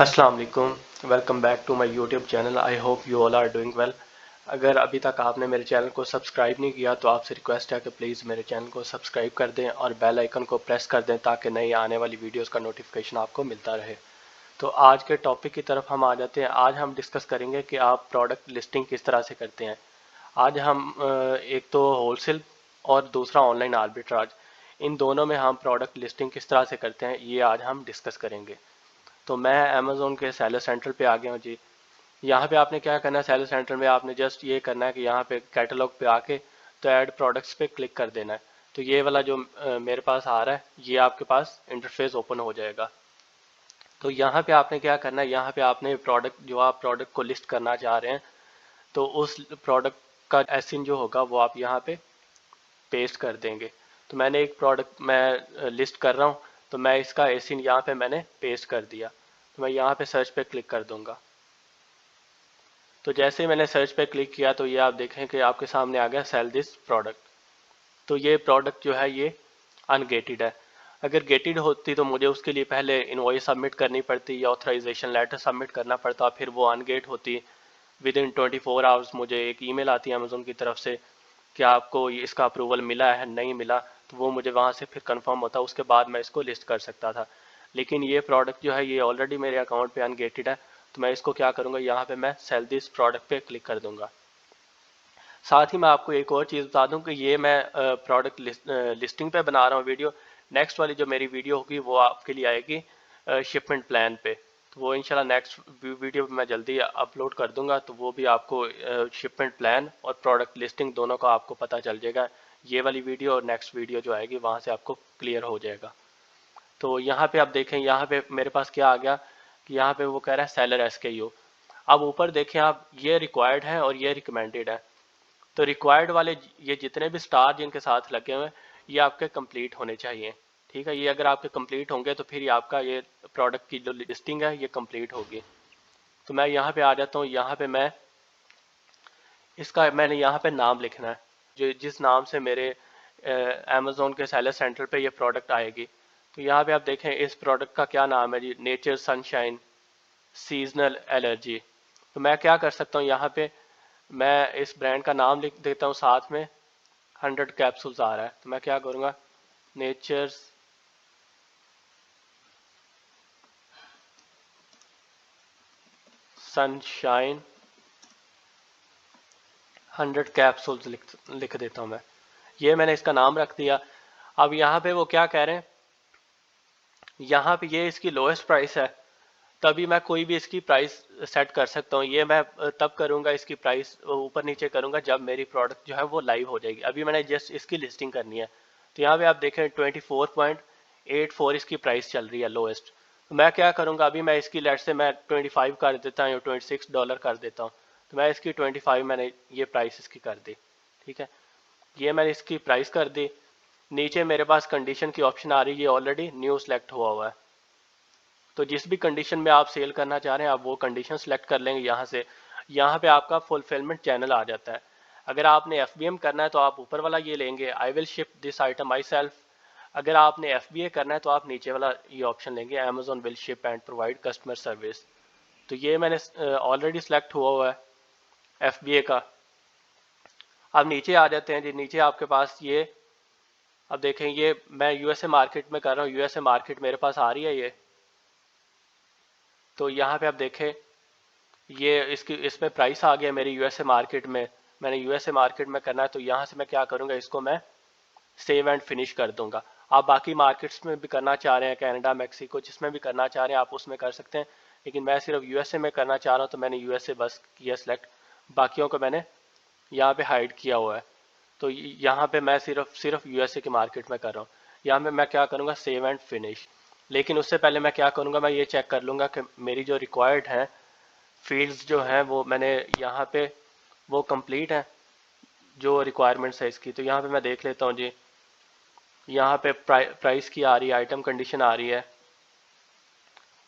अस्सलाम वालेकुम, welcome back to my YouTube channel. I hope you all are doing well. अगर अभी तक आपने मेरे चैनल को सब्सक्राइब नहीं किया तो आपसे रिक्वेस्ट है कि प्लीज़ मेरे चैनल को सब्सक्राइब कर दें और बेल आइकन को प्रेस कर दें ताकि नई आने वाली वीडियोस का नोटिफिकेशन आपको मिलता रहे। तो आज के टॉपिक की तरफ हम आ जाते हैं। आज हम डिस्कस करेंगे कि आप प्रोडक्ट लिस्टिंग किस तरह से करते हैं। आज हम एक तो होलसेल और दूसरा ऑनलाइन आर्बिट्राज, इन दोनों में हम प्रोडक्ट लिस्टिंग किस तरह से करते हैं ये आज हम डिस्कस करेंगे। तो मैं अमेज़ोन के सेलर सेंटर पे आ गया हूँ जी। यहाँ पे आपने क्या करना है, सेलर सेंटर में आपने जस्ट ये करना है कि यहाँ पे कैटलॉग पे आके तो ऐड प्रोडक्ट्स पे क्लिक कर देना है। तो ये वाला जो मेरे पास आ रहा है ये आपके पास इंटरफेस ओपन हो जाएगा। तो यहाँ पे आपने क्या करना है, यहाँ पे आपने प्रोडक्ट जो आप प्रोडक्ट को लिस्ट करना चाह रहे हैं तो उस प्रोडक्ट का एसिन जो होगा वो आप यहाँ पे पेस्ट कर देंगे। तो मैंने एक प्रोडक्ट मैं लिस्ट कर रहा हूँ तो मैं इसका एसिन यहाँ पे मैंने पेस्ट कर दिया। तो मैं यहाँ पे सर्च पे क्लिक कर दूंगा। तो जैसे ही मैंने सर्च पे क्लिक किया तो ये आप देखें कि आपके सामने आ गया सेल दिस प्रोडक्ट। तो ये प्रोडक्ट जो है ये अनगेटेड है। अगर गेटेड होती तो मुझे उसके लिए पहले इनवॉइस सबमिट करनी पड़ती या ऑथराइजेशन लेटर सबमिट करना पड़ता, फिर वो अनगेट होती। विद इन 24 आवर्स मुझे एक ईमेल आती है अमेजोन की तरफ से कि आपको इसका अप्रूवल मिला है नहीं मिला, तो वो मुझे वहाँ से फिर कंफर्म होता, उसके बाद मैं इसको लिस्ट कर सकता था। लेकिन ये प्रोडक्ट जो है ये ऑलरेडी मेरे अकाउंट पे अनगेटेड है। तो मैं इसको क्या करूँगा, यहाँ पे मैं सेल दिस प्रोडक्ट पे क्लिक कर दूंगा। साथ ही मैं आपको एक और चीज़ बता दूं कि ये मैं प्रोडक्ट लिस्टिंग पे बना रहा हूँ वीडियो। नेक्स्ट वाली जो मेरी वीडियो होगी वो आपके लिए आएगी शिपमेंट प्लान पे। तो वो इंशाल्लाह नेक्स्ट वीडियो मैं जल्दी अपलोड कर दूंगा। तो वो भी आपको शिपमेंट प्लान और प्रोडक्ट लिस्टिंग दोनों का आपको पता चल जाएगा। ये वाली वीडियो और नेक्स्ट वीडियो जो आएगी वहाँ से आपको क्लियर हो जाएगा। तो यहाँ पे आप देखें, यहाँ पे मेरे पास क्या आ गया कि यहाँ पे वो कह रहा है सेलर SKU। अब ऊपर देखें आप, ये रिक्वायर्ड है और ये रिकमेंडेड है। तो रिक्वायर्ड वाले ये जितने भी स्टार जिनके साथ लगे हुए हैं ये आपके कंप्लीट होने चाहिए। ठीक है, ये अगर आपके कंप्लीट होंगे तो फिर ये आपका ये प्रोडक्ट की जो लिस्टिंग है ये कंप्लीट होगी। तो मैं यहाँ पे आ जाता हूँ। यहाँ पे मैं इसका मैंने यहाँ पे नाम लिखना है जो जिस नाम से मेरे अमेजोन के सेलर सेंटर पे ये प्रोडक्ट आएगी। तो यहाँ पे आप देखें इस प्रोडक्ट का क्या नाम है जी, नेचर सनशाइन सीजनल एलर्जी। तो मैं क्या कर सकता हूँ, यहाँ पे मैं इस ब्रांड का नाम लिख देता हूँ, साथ में 100 कैप्सूल्स आ रहा है। तो मैं क्या करूँगा, नेचर्स सनशाइन 100 कैप्सूल्स लिख देता हूँ मैं। ये मैंने इसका नाम रख दिया। अब यहाँ पे वो क्या कह रहे हैं, यहाँ पे ये इसकी लोएस्ट प्राइस है, तभी मैं कोई भी इसकी प्राइस सेट कर सकता हूँ। ये मैं तब करूँगा, इसकी प्राइस ऊपर नीचे करूँगा जब मेरी प्रोडक्ट जो है वो लाइव हो जाएगी। अभी मैंने जस्ट इसकी लिस्टिंग करनी है। तो यहाँ पे आप देखें 24.84 इसकी प्राइस चल रही है लोएस्ट। तो मैं क्या करूँगा, अभी मैं इसकी लेट से मैं 25 कर देता हूँ या $26 कर देता हूँ। तो मैं इसकी 25 मैंने ये प्राइस इसकी कर दी। ठीक है, ये मैंने इसकी प्राइस कर दी। नीचे मेरे पास कंडीशन की ऑप्शन आ रही है, ये ऑलरेडी न्यू सेलेक्ट हुआ है। तो जिस भी कंडीशन में आप सेल करना चाह रहे हैं आप वो कंडीशन सेलेक्ट कर लेंगे यहाँ से। यहाँ पे आपका फुलफिलमेंट चैनल आ जाता है। अगर आपने FBM करना है तो आप ऊपर वाला ये लेंगे, I will ship this item my self. अगर आपने FBA करना है तो आप नीचे वाला ये ऑप्शन लेंगे, Amazon will ship and provide customer service. तो ये मैंने ऑलरेडी सेलेक्ट हुआ है FBA का। अब नीचे आ जाते हैं जी। नीचे आपके पास ये, अब देखें ये मैं USA मार्केट में कर रहा हूँ, USA मार्केट मेरे पास आ रही है ये। तो यहाँ पे आप देखें ये इसमें प्राइस आ गया मेरी USA मार्केट में। मैंने USA मार्केट में करना है तो यहाँ से मैं क्या करूँगा, इसको मैं सेव एंड फिनिश कर दूंगा। आप बाकी मार्केट्स में भी करना चाह रहे हैं, कनाडा मैक्सिको जिसमें भी करना चाह रहे हैं आप उसमें कर सकते हैं, लेकिन मैं सिर्फ USA में करना चाह रहा हूँ तो मैंने USA बस किया सिलेक्ट, बाकियों को मैंने यहाँ पे हाइड किया हुआ है। तो यहाँ पे मैं सिर्फ USA की मार्केट में कर रहा हूँ। यहाँ पे मैं क्या करूँगा, सेव एंड फिनिश। लेकिन उससे पहले मैं क्या करूँगा, मैं ये चेक कर लूँगा कि मेरी जो रिक्वायर्ड है फील्ड्स जो हैं वो मैंने यहाँ पे वो कंप्लीट है जो रिक्वायरमेंट्स है इसकी। तो यहाँ पे मैं देख लेता हूँ जी। यहाँ पे प्राइस की आ रही है, आइटम कंडीशन आ रही है,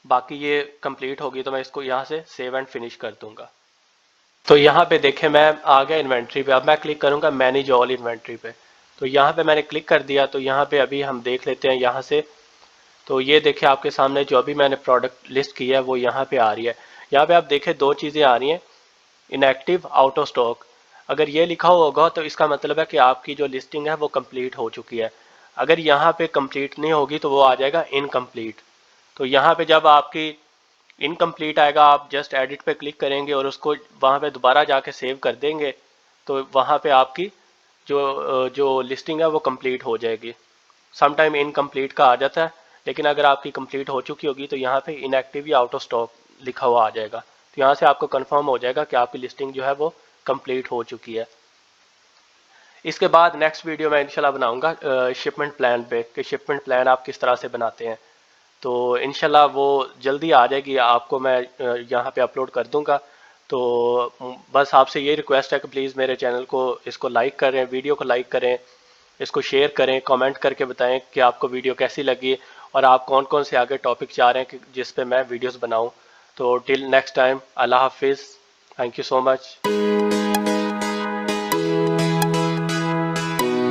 बाकी ये कंप्लीट होगी। तो मैं इसको यहाँ से सेव एंड फिनिश कर दूंगा। तो यहाँ पे देखें मैं आ गया इन्वेंट्री पे। अब मैं क्लिक करूँगा मैनेज ऑल इन्वेंट्री पे। तो यहाँ पे मैंने क्लिक कर दिया। तो यहाँ पे अभी हम देख लेते हैं यहाँ से तो ये देखिए आपके सामने जो अभी मैंने प्रोडक्ट लिस्ट की है वो यहाँ पे आ रही है। यहाँ पे आप देखें दो चीज़ें आ रही हैं, इनएक्टिव, आउट ऑफ स्टॉक। अगर ये लिखा हुआ होगा तो इसका मतलब है कि आपकी जो लिस्टिंग है वो कंप्लीट हो चुकी है। अगर यहाँ पे कंप्लीट नहीं होगी तो वो आ जाएगा इनकम्प्लीट। तो यहाँ पे जब आपकी इनकम्प्लीट आएगा आप जस्ट एडिट पे क्लिक करेंगे और उसको वहाँ पे दोबारा जाके सेव कर देंगे, तो वहाँ पे आपकी जो लिस्टिंग है वो कंप्लीट हो जाएगी। समटाइम इनकम्प्लीट का आ जाता है, लेकिन अगर आपकी कंप्लीट हो चुकी होगी तो यहाँ पे इनएक्टिव या आउट ऑफ स्टॉक लिखा हुआ आ जाएगा। तो यहाँ से आपको कंफर्म हो जाएगा कि आपकी लिस्टिंग जो है वो कंप्लीट हो चुकी है। इसके बाद नेक्स्ट वीडियो मैं इंशाल्लाह बनाऊंगा शिपमेंट प्लान पे, कि शिपमेंट प्लान आप किस तरह से बनाते हैं। तो इंशाल्लाह वो जल्दी आ जाएगी, आपको मैं यहाँ पे अपलोड कर दूंगा। तो बस आपसे ये रिक्वेस्ट है कि प्लीज़ मेरे चैनल को इसको लाइक करें, वीडियो को लाइक करें, इसको शेयर करें, कमेंट करके बताएं कि आपको वीडियो कैसी लगी और आप कौन कौन से आगे टॉपिक चाह रहे हैं कि जिस पे मैं वीडियोस बनाऊं। तो टिल नेक्स्ट टाइम, अल्लाह हाफिज़, थैंक यू सो मच।